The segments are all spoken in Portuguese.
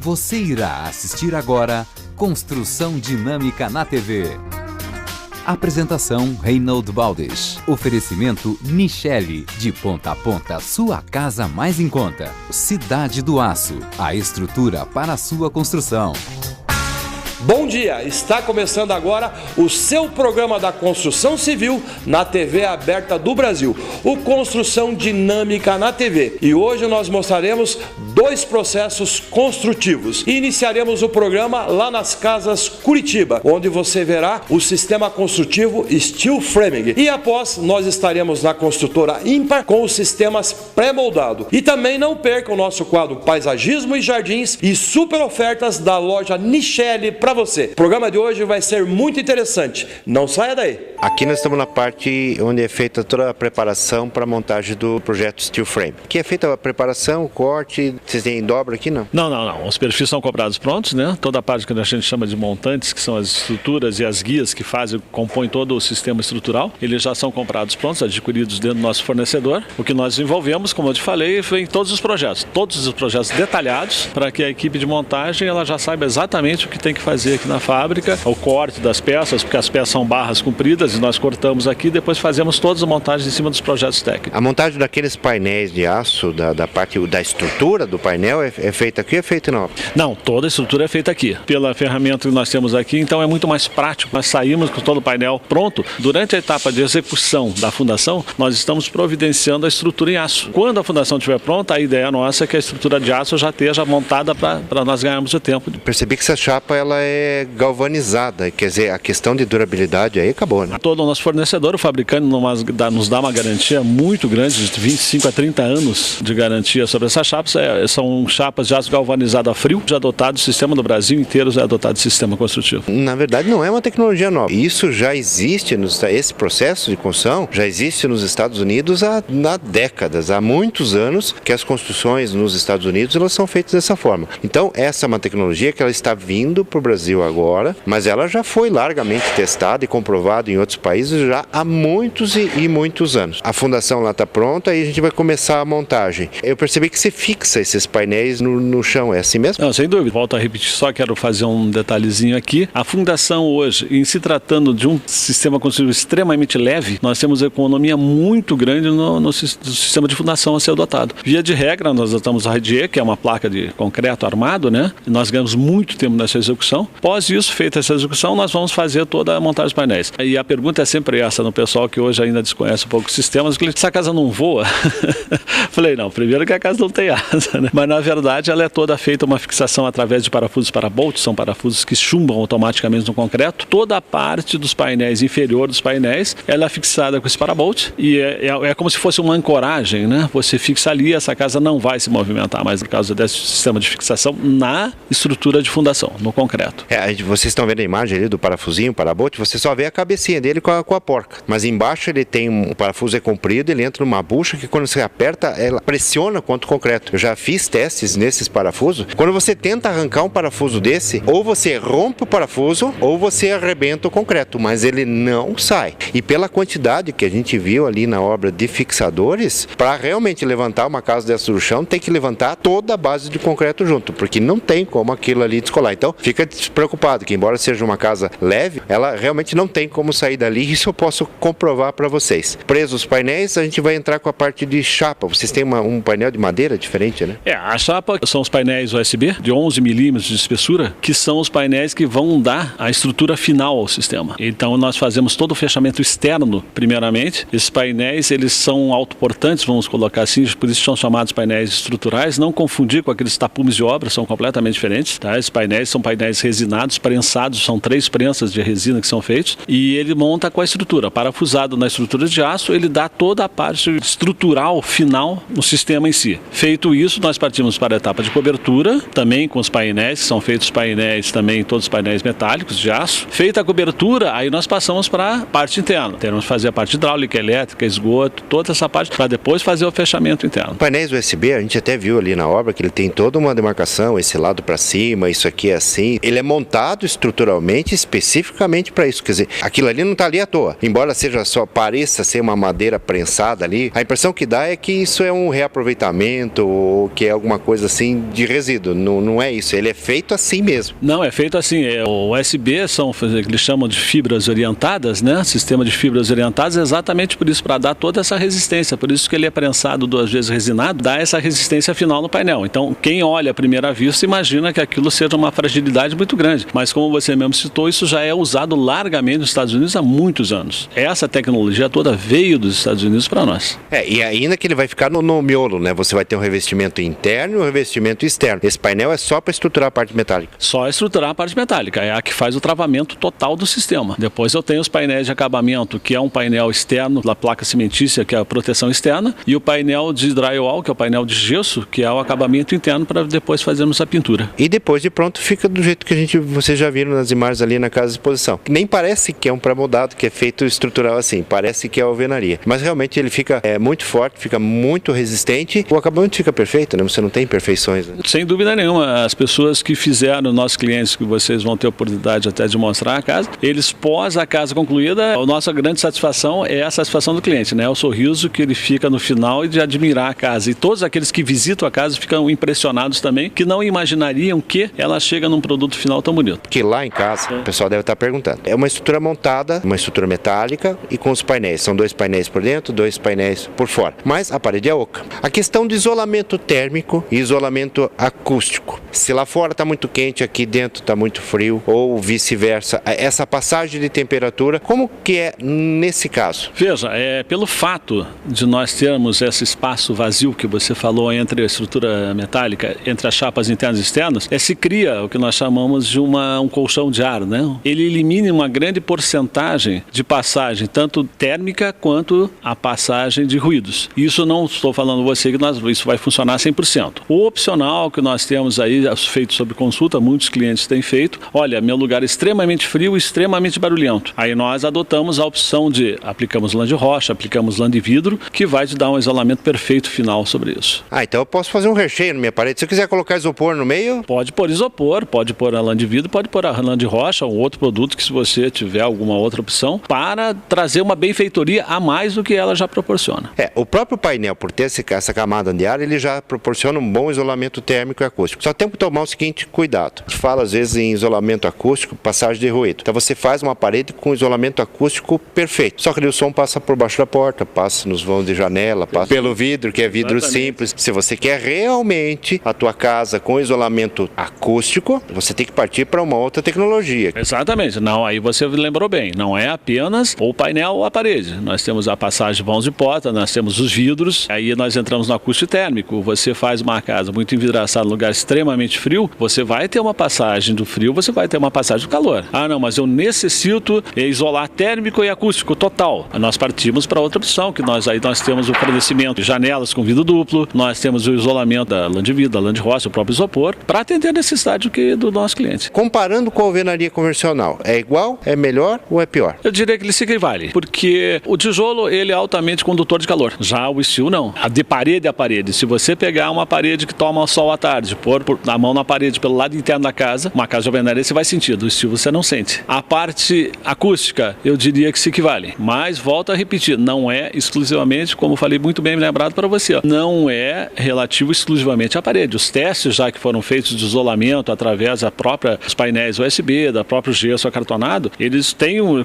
Você irá assistir agora Construção Dinâmica na TV. Apresentação Reinaldo Baldes. Oferecimento Michele. De ponta a ponta, sua casa mais em conta. Cidade do Aço. A estrutura para a sua construção. Bom dia, está começando agora o seu programa da construção civil na TV aberta do Brasil, o Construção Dinâmica na TV. E hoje nós mostraremos 2 processos construtivos. E iniciaremos o programa lá nas Casas Curitiba, onde você verá o sistema construtivo Steel Framing. E após, nós estaremos na construtora Ímpar com os sistemas pré-moldado. E também não perca o nosso quadro Paisagismo e Jardins e super ofertas da loja Michele para você. O programa de hoje vai ser muito interessante. Não saia daí. Aqui nós estamos na parte onde é feita toda a preparação para a montagem do projeto Steel Frame. Aqui é feita a preparação, o corte. Vocês têm dobra aqui, não? Não. Os perfis são cobrados prontos, né? Toda a parte que a gente chama de montantes, que são as estruturas e as guias que compõem todo o sistema estrutural, eles já são comprados prontos, adquiridos dentro do nosso fornecedor. O que nós desenvolvemos, como eu te falei, vem todos os projetos detalhados, para que a equipe de montagem ela já saiba exatamente o que tem que fazer aqui na fábrica, o corte das peças, porque as peças são barras compridas e nós cortamos aqui, depois fazemos todas as montagens em cima dos projetos técnicos. A montagem daqueles painéis de aço, da parte da estrutura do painel é feita aqui ou é feita não? Não, toda a estrutura é feita aqui. Pela ferramenta que nós temos aqui, então é muito mais prático. Nós saímos com todo o painel pronto. Durante a etapa de execução da fundação, nós estamos providenciando a estrutura em aço. Quando a fundação estiver pronta, a ideia nossa é que a estrutura de aço já esteja montada para nós ganharmos o tempo. Percebi que essa chapa ela é galvanizada, quer dizer, a questão de durabilidade aí acabou, né? Todo o nosso fornecedor, o fabricante, nos dá uma garantia muito grande, de 25 a 30 anos de garantia sobre essas chapas. São chapas de aço galvanizado a frio, já adotado, o sistema do Brasil inteiro é adotado de sistema construtivo. Na verdade não é uma tecnologia nova, isso já existe, esse processo de construção já existe nos Estados Unidos há décadas, há muitos anos que as construções nos Estados Unidos elas são feitas dessa forma. Então essa é uma tecnologia que ela está vindo para o Brasil agora, mas ela já foi largamente testada e comprovada em outros países já há muitos e muitos anos. A fundação lá está pronta e a gente vai começar a montagem. Eu percebi que você fixa esses painéis no chão, é assim mesmo? Não, sem dúvida. Volto a repetir, só quero fazer um detalhezinho aqui. A fundação hoje, em se tratando de um sistema construtivo extremamente leve, nós temos economia muito grande no sistema de fundação a ser adotado. Via de regra, nós adotamos a RDE, que é uma placa de concreto armado, né? Nós ganhamos muito tempo nessa execução. Após isso, feita essa execução, nós vamos fazer toda a montagem dos painéis. E a pergunta é sempre essa no pessoal que hoje ainda desconhece um pouco os sistemas, que essa casa não voa? Falei, não, primeiro que a casa não tem asa, né? Mas na verdade ela é toda feita uma fixação através de parafusos para bolt, são parafusos que chumbam automaticamente no concreto. Toda a parte dos painéis, inferior dos painéis, ela é fixada com esse parabolt e é como se fosse uma ancoragem, né? Você fixa ali, essa casa não vai se movimentar mais por causa desse sistema de fixação na estrutura de fundação, no concreto. Vocês estão vendo a imagem ali do parafusinho, parabolt, você só vê a cabecinha dele com a porca, mas embaixo ele tem o parafuso é comprido, ele entra numa bucha que quando você aperta, ela pressiona contra o concreto. Eu já fiz testes nesses parafusos, quando você tenta arrancar um parafuso desse, ou você rompe o parafuso, ou você arrebenta o concreto, mas ele não sai. E pela quantidade que a gente viu ali na obra de fixadores, para realmente levantar uma casa dessa do chão, tem que levantar toda a base de concreto junto, porque não tem como aquilo ali descolar. Então, fica despreocupado, que embora seja uma casa leve, ela realmente não tem como sair dali, isso eu posso comprovar para vocês. Presos os painéis, a gente vai entrar com a parte de chapa. Vocês têm um painel de madeira diferente, né? A chapa são os painéis USB de 11 milímetros de espessura, que são os painéis que vão dar a estrutura final ao sistema. Então nós fazemos todo o fechamento externo, primeiramente. Esses painéis, eles são autoportantes, vamos colocar assim, por isso são chamados painéis estruturais. Não confundir com aqueles tapumes de obra, são completamente diferentes, tá? Esses painéis são painéis resinados, prensados, são 3 prensas de resina que são feitos, e ele monta com a estrutura. Parafusado na estrutura de aço, ele dá toda a parte estrutural final no sistema em si. Feito isso, nós partimos para a etapa de cobertura, também com os painéis, que são feitos painéis também, todos os painéis metálicos de aço. Feita a cobertura, aí nós passamos para a parte interna. Temos que fazer a parte hidráulica, elétrica, esgoto, toda essa parte, para depois fazer o fechamento interno. Painéis USB, a gente até viu ali na obra que ele tem toda uma demarcação, esse lado para cima, isso aqui é assim. Ele é montado estruturalmente, especificamente para isso. Quer dizer, aquilo ali não está ali à toa. Embora seja só pareça ser uma madeira prensada ali, a impressão que dá é que isso é um reaproveitamento ou que é alguma coisa assim de resíduo. Não é isso, ele é feito assim mesmo. Não, é feito assim. O USB são, eles chamam de fibras orientadas, né? Sistema de fibras orientadas, exatamente por isso, para dar toda essa resistência. Por isso que ele é prensado 2 vezes resinado, dá essa resistência final no painel. Então, quem olha à primeira vista imagina que aquilo seja uma fragilidade muito grande. Mas como você mesmo citou, isso já é usado largamente nos Estados Unidos há muitos anos. Essa tecnologia toda veio dos Estados Unidos para nós. E ainda que ele vai ficar no miolo, né? Você vai ter um revestimento interno e um revestimento externo. Esse painel é só para estruturar a parte metálica. Só estruturar a parte metálica, é a que faz o travamento total do sistema. Depois eu tenho os painéis de acabamento, que é um painel externo da placa cimentícia, que é a proteção externa, e o painel de drywall, que é o painel de gesso, que é o acabamento interno para depois fazermos a pintura. E depois de pronto fica do jeito que vocês já viram nas imagens ali na casa de exposição. Nem parece que é um pré-moldado, que é feito estrutural assim, parece que é alvenaria. Mas realmente ele fica muito forte, fica muito resistente, o acabamento fica perfeito, né? Você não tem imperfeições. Né? Sem dúvida nenhuma, as pessoas que fizeram, nossos clientes, que vocês vão ter oportunidade até de mostrar a casa, eles pós a casa concluída, a nossa grande satisfação é a satisfação do cliente, né? O sorriso que ele fica no final e de admirar a casa. E todos aqueles que visitam a casa ficam impressionados também, que não imaginariam que ela chega num produto final tão bonito. Porque lá em casa, o pessoal deve estar perguntando, é uma estrutura montada, uma estrutura metálica e com os painéis. São 2 painéis por dentro, 2 painéis por fora. Mas a parede é oca. A questão de isolamento térmico e isolamento acústico. Se lá fora está muito quente, aqui dentro está muito frio, ou vice-versa. Essa passagem de temperatura, como que é nesse caso? Veja, pelo fato de nós termos esse espaço vazio que você falou entre a estrutura metálica, entre as chapas internas e externas, se cria o que nós chamamos de um colchão de ar, né? Ele elimina uma grande porcentagem de passagem, tanto térmica quanto a passagem de ruídos. Isso não estou falando você que isso vai funcionar 100%. O opcional que nós temos aí, feito sob consulta, muitos clientes têm feito, olha, meu lugar é extremamente frio e extremamente barulhento. Aí nós adotamos a opção de aplicamos lã de rocha, aplicamos lã de vidro, que vai te dar um isolamento perfeito final sobre isso. Então eu posso fazer um recheio na minha parede. Se eu quiser colocar isopor no meio... Pode pôr isopor, pode pôr a lã de vidro, pode pôr a lã de rocha ou outro produto que se você tiver alguma outra opção, para trazer uma benfeitoria a mais do que ela já proporciona. O próprio painel, por ter essa camada de ar, ele já proporciona um bom isolamento térmico e acústico. Só tem que tomar o seguinte cuidado. A gente fala às vezes em isolamento acústico, passagem de ruído. Então você faz uma parede com isolamento acústico perfeito. Só que o som passa por baixo da porta, passa nos vãos de janela, passa pelo vidro, que é vidro simples. Se você quer realmente a tua casa com isolamento acústico, você tem que partir para uma outra tecnologia. Exatamente. Não, aí você lembrou bem. Não é apenas o painel ou a parede. Nós temos a passagem de vãos de porta, nós temos os vidros, aí nós entramos no acústico térmico. Você faz uma casa muito envidraçada, num lugar extremamente frio, você vai ter uma passagem do frio, você vai ter uma passagem do calor. Ah, não, mas eu necessito isolar térmico e acústico total. Nós partimos para outra opção, que nós temos o fornecimento de janelas com vidro duplo, nós temos o isolamento da lã de vidro, da lã de rocha, o próprio isopor, para atender a necessidade do nosso cliente. Comparando com a alvenaria convencional, é igual, é melhor ou é pior? Eu diria que ele se equivale, porque o tijolo ele é altamente condutor de calor, já o steel não. De parede a parede, se você pegar uma parede que toma sol à tarde, pôr a mão na parede pelo lado interno da casa, uma casa de alvenaria você vai sentir, do steel você não sente. A parte acústica, eu diria que se equivale, mas volto a repetir, não é exclusivamente, como falei muito bem lembrado para você, não é relativo exclusivamente à parede. Os testes já que foram feitos de isolamento através dos painéis USB, da próprio gesso acartonado, eles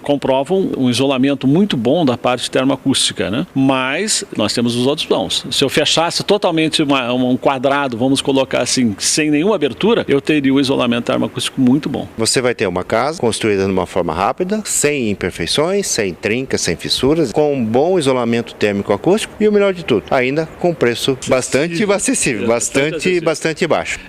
comprovam um isolamento muito bom da parte termoacústica, né? Mas nós temos os outros bons. Se eu fechasse totalmente um quadrado, vamos colocar assim, sem nenhuma abertura, eu teria o isolamento termoacústico muito bom. Você vai ter uma casa construída de uma forma rápida, sem imperfeições, sem trincas, sem fissuras, com um bom isolamento térmico acústico e o melhor de tudo, ainda com preço bastante acessível, bastante baixo.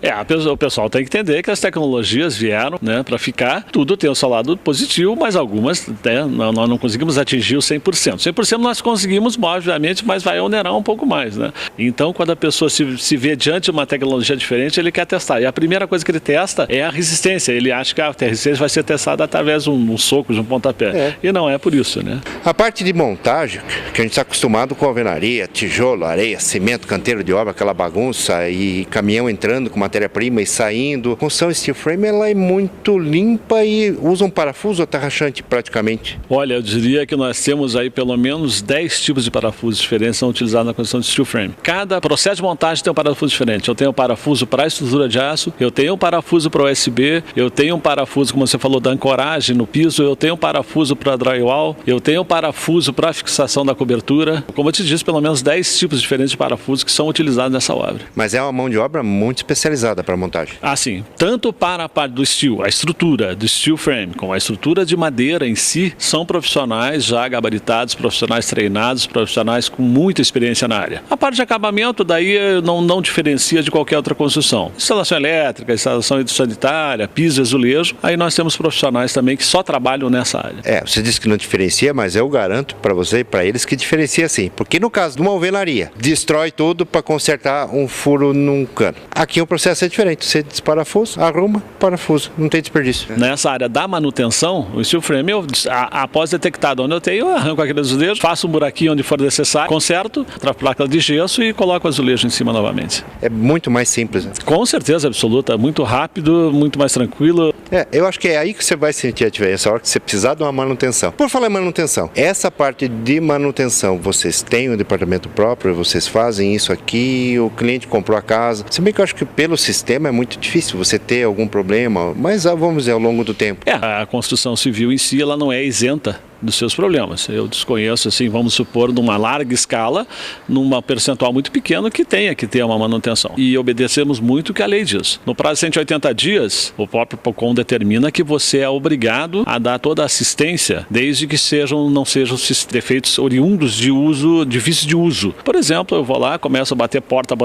O pessoal tem que entender que as tecnologias vieram, né, para ficar, tudo tem o seu lado positivo, mas algumas, né, nós não conseguimos atingir o 100%. 100% nós conseguimos, obviamente, mas vai onerar um pouco mais, né? Então, quando a pessoa se vê diante de uma tecnologia diferente, ele quer testar. E a primeira coisa que ele testa é a resistência. Ele acha que a resistência vai ser testada através de um soco, de um pontapé. E não é por isso, né? A parte de montagem, que a gente está acostumado com alvenaria, tijolo, areia, cimento, canteiro de obra, aquela bagunça e caminhão entrando com matéria-prima e saindo. A construção steel frame ela é muito limpa e usa um parafuso atarrachante para praticamente? Olha, eu diria que nós temos aí pelo menos 10 tipos de parafusos diferentes que são utilizados na construção de steel frame. Cada processo de montagem tem um parafuso diferente. Eu tenho um parafuso para a estrutura de aço, eu tenho um parafuso para o USB, eu tenho um parafuso, como você falou, da ancoragem no piso, eu tenho um parafuso para drywall, eu tenho um parafuso para a fixação da cobertura. Como eu te disse, pelo menos 10 tipos diferentes de parafusos que são utilizados nessa obra. Mas é uma mão de obra muito especializada para montagem. Sim, tanto para a parte do steel, a estrutura do steel frame, como a estrutura de madeira em si, são profissionais já gabaritados, profissionais treinados, profissionais com muita experiência na área. A parte de acabamento daí não diferencia de qualquer outra construção. Instalação elétrica, instalação hidrossanitária, piso, azulejo, aí nós temos profissionais também que só trabalham nessa área. Você disse que não diferencia, mas eu garanto para você e para eles que diferencia sim. Porque no caso de uma alvenaria, destrói tudo para consertar um furo num cano. Aqui o processo é diferente. Você desparafusa, arruma, parafuso. Não tem desperdício. Nessa área da manutenção, o steel frame, após detectado onde eu tenho, eu arranco aquele azulejo, faço um buraquinho onde for necessário, conserto, outra placa de gesso e coloco o azulejo em cima novamente. É muito mais simples, né? Com certeza absoluta, muito rápido, muito mais tranquilo. Eu acho que é aí que você vai sentir a diferença, a hora que você precisar de uma manutenção. Por falar em manutenção, essa parte de manutenção, vocês têm um departamento próprio, vocês fazem isso aqui, o cliente comprou a casa. Se bem que eu acho que pelo sistema é muito difícil você ter algum problema, mas vamos dizer, ao longo do tempo. A construção civil em si, ela não é isenta dos seus problemas. Eu desconheço, assim, vamos supor, numa larga escala, numa percentual muito pequena que tenha que ter uma manutenção. E obedecemos muito o que a lei diz. No prazo de 180 dias, o próprio PROCON determina que você é obrigado a dar toda a assistência, desde que não sejam defeitos oriundos de uso, de vício de uso. Por exemplo, eu vou lá, começo a bater porta,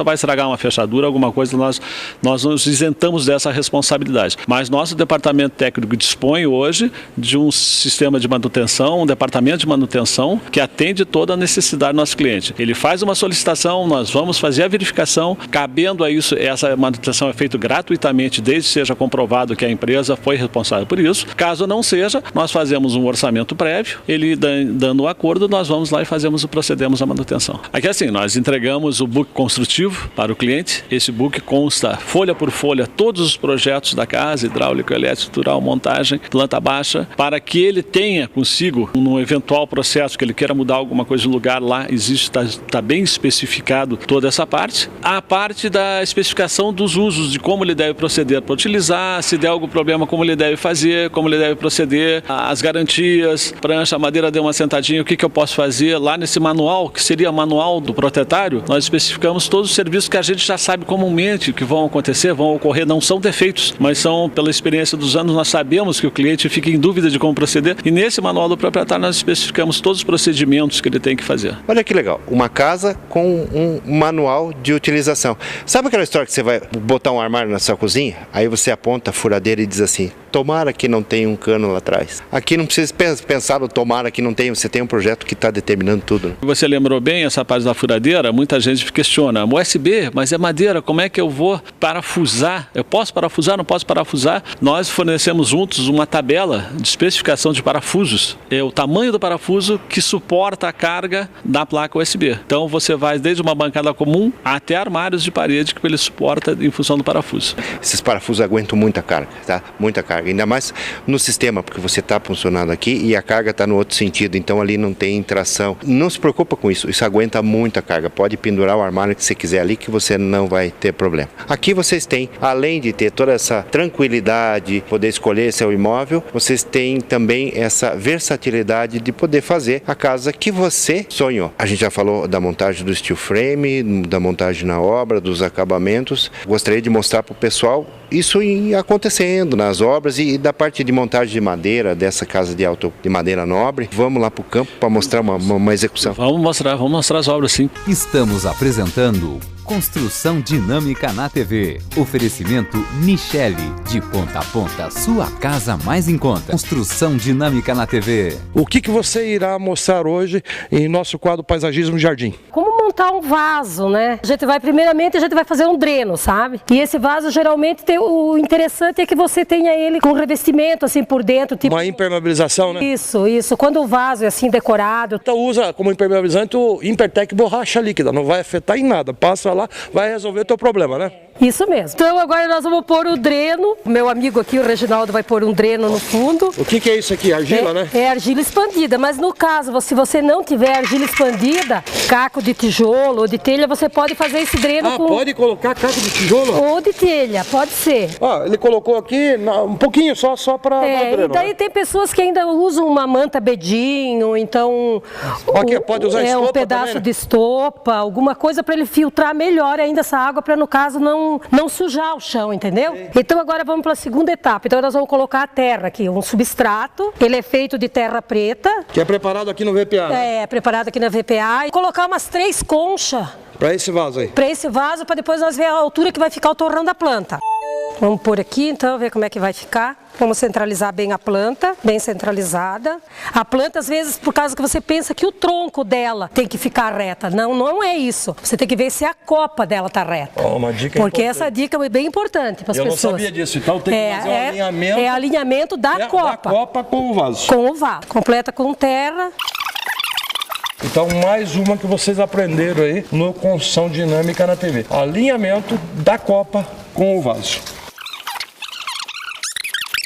vai estragar uma fechadura, alguma coisa, nós nos isentamos dessa responsabilidade. Mas nosso departamento técnico dispõe hoje de um sistema de manutenção, um departamento de manutenção que atende toda a necessidade do nosso cliente. Ele faz uma solicitação, nós vamos fazer a verificação, cabendo a isso, essa manutenção é feita gratuitamente, desde que seja comprovado que a empresa foi responsável por isso. Caso não seja, nós fazemos um orçamento prévio, ele dando o acordo, nós vamos lá e procedemos à manutenção. Aqui assim, nós entregamos o book construtivo para o cliente, esse book consta folha por folha todos os projetos da casa, hidráulico, elétrico, estrutural, montagem, planta baixa, para que ele tenha consigo, num eventual processo que ele queira mudar alguma coisa de lugar, lá existe, está bem especificado toda essa parte. A parte da especificação dos usos, de como ele deve proceder para utilizar, se der algum problema, como ele deve fazer, como ele deve proceder, as garantias, prancha, madeira deu uma sentadinha, o que eu posso fazer. Lá nesse manual, que seria manual do proprietário, nós especificamos todos os serviços que a gente já sabe comumente que vão acontecer, vão ocorrer, não são defeitos, mas são, pela experiência dos anos, nós sabemos que o cliente fica em dúvida de como proceder. E nesse manual do proprietário nós especificamos todos os procedimentos que ele tem que fazer. Olha que legal, uma casa com um manual de utilização. Sabe aquela história que você vai botar um armário na sua cozinha? Aí você aponta a furadeira e diz assim: tomara que não tenha um cano lá atrás. Aqui não precisa pensar no tomara que não tenha, você tem um projeto que está determinando tudo. Né? Você lembrou bem essa parte da furadeira? Muita gente questiona, USB, mas é madeira, como é que eu vou parafusar? Eu posso parafusar, não posso parafusar? Nós fornecemos juntos uma tabela de especificação de parafusos. É o tamanho do parafuso que suporta a carga da placa USB. Então você vai desde uma bancada comum até armários de parede que ele suporta em função do parafuso. Esses parafusos aguentam muita carga, tá? Muita carga. Ainda mais no sistema, porque você está funcionando aqui e a carga está no outro sentido, então ali não tem tração. Não se preocupa com isso, isso aguenta muita carga. Pode pendurar o armário que você quiser ali que você não vai ter problema. Aqui vocês têm, além de ter toda essa tranquilidade, poder escolher seu imóvel, vocês têm também essa versatilidade de poder fazer a casa que você sonhou. A gente já falou da montagem do steel frame, da montagem na obra, dos acabamentos. Gostaria de mostrar para o pessoal isso acontecendo nas obras e da parte de montagem de madeira, dessa casa de madeira nobre. Vamos lá para o campo para mostrar uma execução. Vamos mostrar as obras, sim. Estamos apresentando Construção Dinâmica na TV. Oferecimento Nichelle, de ponta a ponta, sua casa mais em conta. Construção Dinâmica na TV. O que você irá mostrar hoje em nosso quadro Paisagismo Jardim? Como montar um vaso, né? Primeiramente, a gente vai fazer um dreno, sabe? E esse vaso, geralmente, o interessante é que você tenha ele com revestimento, assim, por dentro. Tipo... Uma impermeabilização, né? Isso. Quando o vaso é assim, decorado... Então usa como impermeabilizante o Impertec borracha líquida, não vai afetar em nada. Passa lá, vai resolver o teu problema, né? Isso mesmo. Então agora nós vamos pôr o dreno. O meu amigo aqui, o Reginaldo, vai pôr um dreno no fundo. O que é isso aqui? Argila, né? É argila expandida, mas no caso, se você não tiver argila expandida, caco de tijolo ou de telha, você pode fazer esse dreno com... pode colocar caco de tijolo? Ou de telha, pode ser. Ele colocou aqui um pouquinho só para dar o dreno. E daí tem pessoas que ainda usam uma manta bedinho, então... pode usar estopa um pedaço também, né? de estopa, alguma coisa para ele filtrar melhor ainda essa água, para no caso não sujar o chão, entendeu? Sim. Então agora vamos para a segunda etapa. Então nós vamos colocar a terra aqui, um substrato. Ele é feito de terra preta. Que é preparado aqui no VPA, né? É, preparado aqui na VPA. E colocar umas 3 conchas. Para esse vaso aí? Para esse vaso, para depois nós ver a altura que vai ficar o torrão da planta. Vamos pôr aqui, então, ver como é que vai ficar. Vamos centralizar bem a planta, bem centralizada. A planta, às vezes, por causa que você pensa que o tronco dela tem que ficar reta. Não é isso. Você tem que ver se a copa dela está reta. Uma dica Porque importante. Essa dica é bem importante para as pessoas. Eu não sabia disso, então tem que fazer um alinhamento. É alinhamento da copa. Da copa com o vaso. Com o vaso. Completa com terra. Então, mais uma que vocês aprenderam aí no Construção Dinâmica na TV. Alinhamento da copa com o vaso.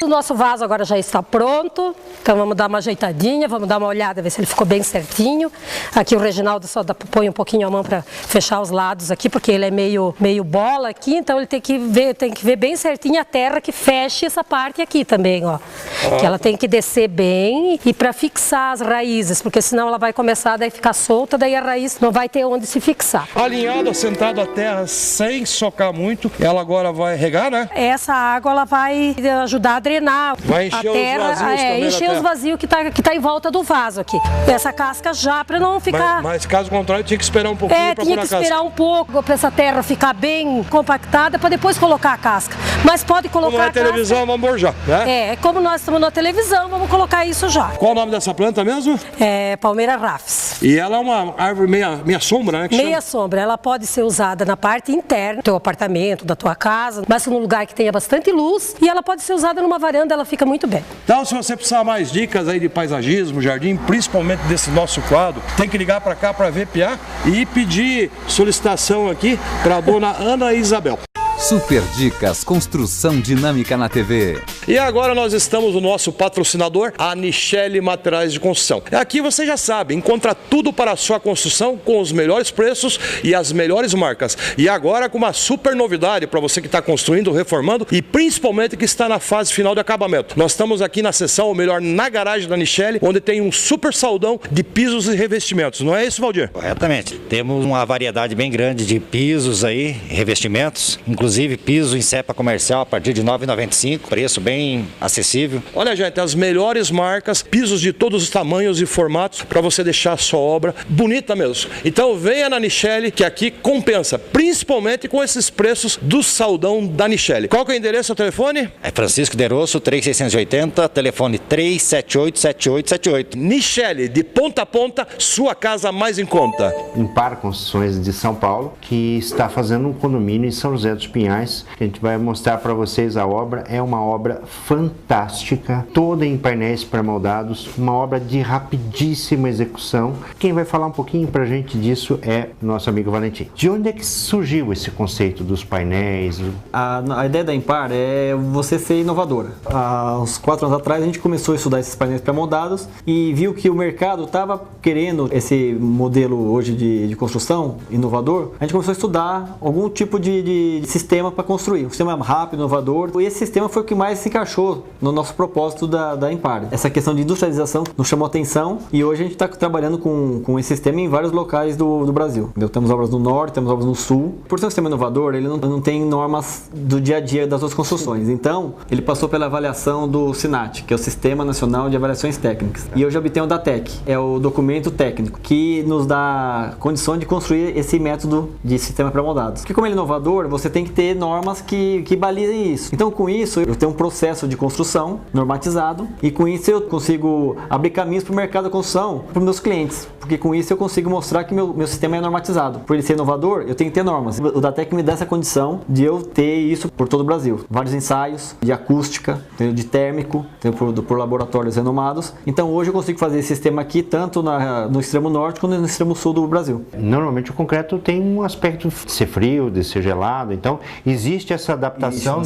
O nosso vaso agora já está pronto, então vamos dar uma ajeitadinha, vamos dar uma olhada, ver se ele ficou bem certinho. Aqui o Reginaldo só põe um pouquinho a mão para fechar os lados aqui, porque ele é meio bola aqui, então ele tem que ver bem certinho a terra que feche essa parte aqui também, ó. Que ela tem que descer bem e para fixar as raízes, porque senão ela vai começar a ficar solta, daí a raiz não vai ter onde se fixar. Alinhado, assentado a terra sem socar muito, ela agora vai regar, né? Essa água ela vai ajudar a drenar vai encher a terra, os vazios encher os vazios que tá em volta do vaso aqui. Essa casca já para não ficar... Mas caso contrário, tinha que esperar um pouquinho para pôr a casca. Tinha que esperar um pouco para essa terra ficar bem compactada para depois colocar a casca. Mas pode colocar como é a casca... televisão, vamos pôr já, né? Como nós estamos na televisão, vamos colocar isso já. Qual o nome dessa planta mesmo? É Palmeira Rafis. E ela é uma árvore meia sombra, né? Meia sombra. Ela pode ser usada na parte interna do teu apartamento, da tua casa, mas num lugar que tenha bastante luz, e ela pode ser usada numa varanda, ela fica muito bem. Então, se você precisar mais dicas aí de paisagismo, jardim, principalmente desse nosso quadro, tem que ligar para cá para VPA e pedir solicitação aqui para a dona Ana Isabel. Super Dicas Construção Dinâmica na TV. E agora nós estamos no nosso patrocinador, a Nichelle Materiais de Construção. Aqui você já sabe, encontra tudo para a sua construção com os melhores preços e as melhores marcas. E agora com uma super novidade para você que está construindo, reformando e principalmente que está na fase final de acabamento. Nós estamos aqui na seção, ou melhor, na garagem da Nichelle, onde tem um super saldão de pisos e revestimentos. Não é isso, Valdir? Corretamente. Temos uma variedade bem grande de pisos aí, revestimentos, inclusive piso em cepa comercial a partir de R$ 9,95, preço bem acessível. Olha, gente, as melhores marcas, pisos de todos os tamanhos e formatos para você deixar a sua obra bonita mesmo. Então venha na Nichelle, que aqui compensa, principalmente com esses preços do saldão da Nichelle. Qual que é o endereço do telefone? É Francisco Derosso, 3680, telefone 378-7878. Nichelle, de ponta a ponta, sua casa mais em conta. Impar Construções de São Paulo, que está fazendo um condomínio em São José dos Pinhais. A gente vai mostrar para vocês a obra. É uma obra fantástica, toda em painéis pré-moldados, uma obra de rapidíssima execução. Quem vai falar um pouquinho para a gente disso é nosso amigo Valentim. De onde é que surgiu esse conceito dos painéis? A ideia da Impar é você ser inovadora. Há uns 4 anos atrás a gente começou a estudar esses painéis pré-moldados e viu que o mercado estava querendo esse modelo hoje de construção inovador. A gente começou a estudar algum tipo de sistema para construir, um sistema rápido, inovador, e esse sistema foi o que mais se encaixou no nosso propósito da Impar. Essa questão de industrialização nos chamou atenção e hoje a gente está trabalhando com esse sistema em vários locais do Brasil. Temos obras no norte, temos obras no sul. Por ser um sistema inovador, ele não tem normas do dia a dia das outras construções, então ele passou pela avaliação do SINAT, que é o Sistema Nacional de Avaliações Técnicas, e hoje obtém o DATEC, é o documento técnico, que nos dá condição de construir esse método de sistema pré-moldados. Porque como ele é inovador, você tem que ter normas que balizem isso. Então, com isso, eu tenho um processo de construção normatizado e com isso eu consigo abrir caminhos para o mercado da construção, para os meus clientes. porque com isso eu consigo mostrar que meu sistema é normatizado. Por ele ser inovador, eu tenho que ter normas. O Datec me dá essa condição de eu ter isso por todo o Brasil. Vários ensaios de acústica, de térmico, por laboratórios renomados. Então hoje eu consigo fazer esse sistema aqui tanto no extremo norte quanto no extremo sul do Brasil. Normalmente o concreto tem um aspecto de ser frio, de ser gelado, então existe essa adaptação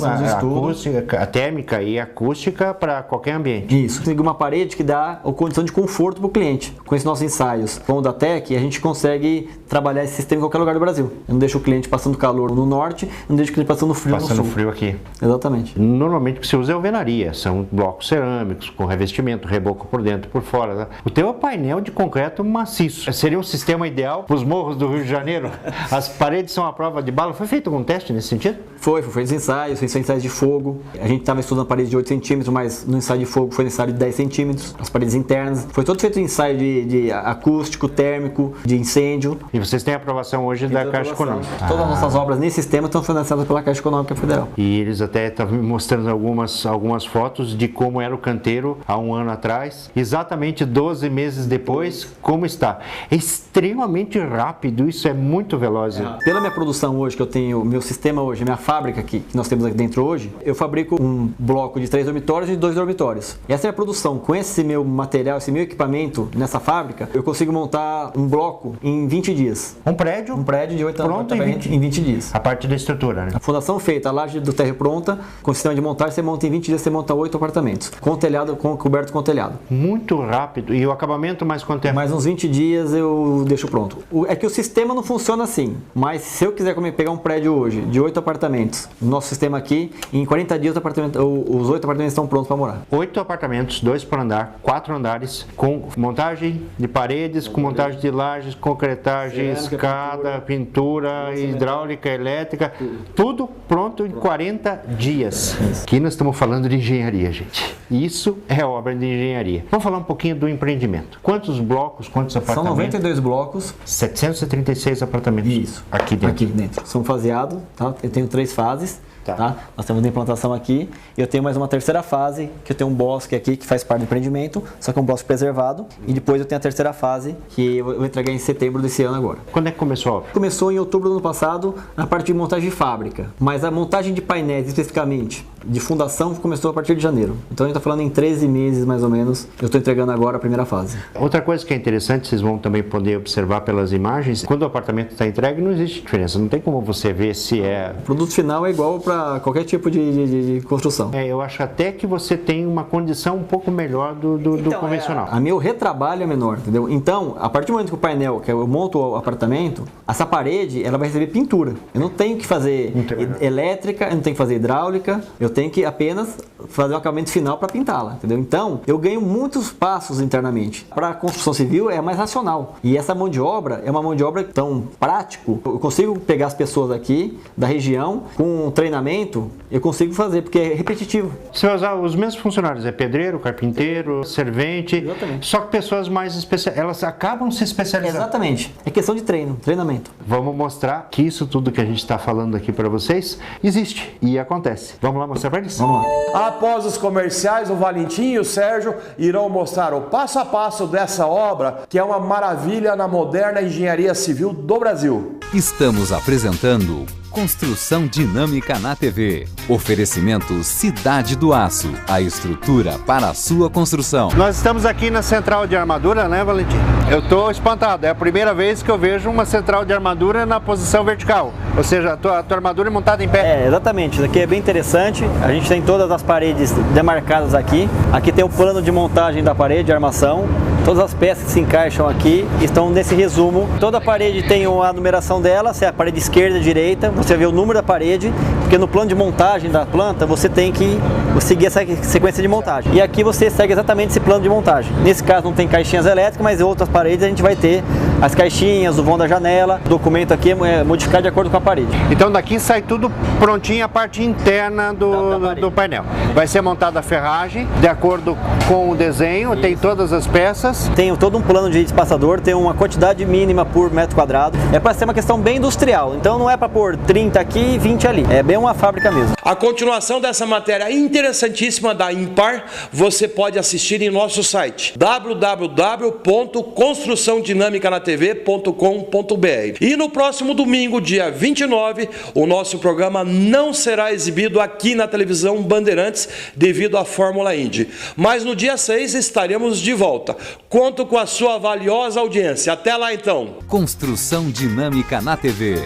a térmica e acústica para qualquer ambiente. Isso, tem uma parede que dá a condição de conforto para o cliente. Com esses nossos ensaios com o Datec, a gente consegue trabalhar esse sistema em qualquer lugar do Brasil. Eu não deixo o cliente passando calor no norte, não deixo o cliente passando frio no sul. Passando frio aqui. Exatamente. Normalmente o que se usa é alvenaria, são blocos cerâmicos com revestimento, reboco por dentro e por fora. Tá? O teu é painel de concreto maciço. Seria um sistema ideal para os morros do Rio de Janeiro? As paredes são a prova de bala. Foi feito algum teste nesse sentido? Foi feito ensaios de fogo. A gente estava estudando a parede de 8 centímetros, mas no ensaio de fogo foi necessário de 10 centímetros, as paredes internas. Foi todo feito ensaio de acústico, térmico, de incêndio. E vocês têm aprovação hoje da Caixa Econômica? Todas as nossas obras nesse sistema estão financiadas pela Caixa Econômica Federal. E eles até estavam me mostrando algumas fotos de como era o canteiro há um ano atrás, exatamente 12 meses depois, como está. É extremamente rápido, isso é muito veloz. Pela minha produção hoje, que eu tenho, meu sistema hoje, minha fábrica aqui, que nós temos aqui dentro hoje, eu fabrico um bloco de 3 dormitórios e de 2 dormitórios. Essa é a produção. Com esse meu material, esse meu equipamento nessa fábrica, eu consigo montar um bloco em 20 dias. Um prédio de 8 anos em 20 dias. A parte da estrutura, né? A fundação feita, a laje do térreo pronta, com o sistema de montagem, você monta em 20 dias, você monta 8 apartamentos. Com telhado, coberto com telhado. Muito rápido. E o acabamento mais quanto tempo? Mais uns 20 dias eu deixo pronto. É que o sistema não funciona assim, mas se eu quiser pegar um prédio hoje de 8 apartamentos, no nosso sistema aqui, em 40 dias os 8 apartamentos estão prontos para morar. 8 apartamentos, 2 por andar, 4 andares, com montagem de paredes, com montagem de lajes, concretagem, escada, pintura, hidráulica, elétrica, tudo pronto em 40 dias. Aqui nós estamos falando de engenharia, gente. Isso é obra de engenharia. Vamos falar um pouquinho do empreendimento. Quantos blocos, quantos apartamentos? São 92 blocos. 736 apartamentos. Isso. Aqui dentro. Aqui dentro. São faseados, tá? Eu tenho 3 fases. Tá? Nós temos a implantação aqui e eu tenho mais uma terceira fase, que eu tenho um bosque aqui que faz parte do empreendimento, só que é um bosque preservado, e depois eu tenho a terceira fase que eu vou entregar em setembro desse ano agora. Quando é que começou a obra? Começou em outubro do ano passado, na parte de montagem de fábrica, mas a montagem de painéis especificamente, de fundação, começou a partir de janeiro. Então a gente está falando em 13 meses mais ou menos, eu estou entregando agora a primeira fase. Outra coisa que é interessante, vocês vão também poder observar pelas imagens, quando o apartamento está entregue não existe diferença, não tem como você ver se é... O produto final é igual para qualquer tipo de construção. Eu acho até que você tem uma condição um pouco melhor do convencional. A meu retrabalho é menor, entendeu? Então, a partir do momento que o painel, que eu monto o apartamento, essa parede, ela vai receber pintura. Eu não tenho que fazer elétrica, eu não tenho que fazer hidráulica, eu tenho que apenas fazer o acabamento final para pintá-la, entendeu? Então, eu ganho muitos passos internamente. Para a construção civil é mais racional. E essa mão de obra é uma mão de obra tão prático. Eu consigo pegar as pessoas aqui da região com treinamento, eu consigo fazer, porque é repetitivo. Você vai usar os mesmos funcionários, é pedreiro, carpinteiro, servente. Exatamente. Só que pessoas mais especiais, elas acabam se especializando. Exatamente. É questão de treinamento. Vamos mostrar que isso tudo que a gente está falando aqui para vocês existe e acontece. Vamos lá mostrar para eles? Vamos lá. Após os comerciais, o Valentim e o Sérgio irão mostrar o passo a passo dessa obra, que é uma maravilha na moderna engenharia civil do Brasil. Estamos apresentando Construção Dinâmica na TV. Oferecimento Cidade do Aço, a estrutura para a sua construção. Nós estamos aqui na central de armadura, né, Valentim? Eu estou espantado, é a primeira vez que eu vejo uma central de armadura na posição vertical. Ou seja, a tua armadura é montada em pé. Exatamente. Isso aqui é bem interessante. A gente tem todas as paredes demarcadas aqui. Aqui tem o plano de montagem da parede, de armação. Todas as peças que se encaixam aqui estão nesse resumo. Toda parede tem a numeração dela, se é a parede esquerda e direita, você vê o número da parede, porque no plano de montagem da planta você tem que seguir essa sequência de montagem. E aqui você segue exatamente esse plano de montagem. Nesse caso não tem caixinhas elétricas, mas em outras paredes a gente vai ter as caixinhas, o vão da janela. O documento aqui é modificado de acordo com a parede. Então daqui sai tudo prontinho a parte interna do painel. Vai ser montada a ferragem de acordo com o desenho, tem todas as peças. Tem todo um plano de espaçador, tem uma quantidade mínima por metro quadrado. É para ser uma questão bem industrial, então não é para pôr 30 aqui e 20 ali. É bem uma fábrica mesmo. A continuação dessa matéria interessantíssima da Impar você pode assistir em nosso site www.construçãodinamicanatv.com.br. E no próximo domingo, dia 29, o nosso programa não será exibido aqui na televisão Bandeirantes devido à Fórmula Indy. Mas no dia 6 estaremos de volta. Conto com a sua valiosa audiência. Até lá então. Construção Dinâmica na TV.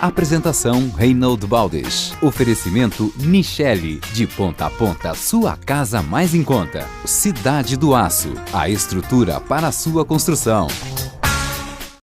Apresentação Reinaldo Baldes. Oferecimento Nichelle. De ponta a ponta, sua casa mais em conta. Cidade do Aço. A estrutura para a sua construção.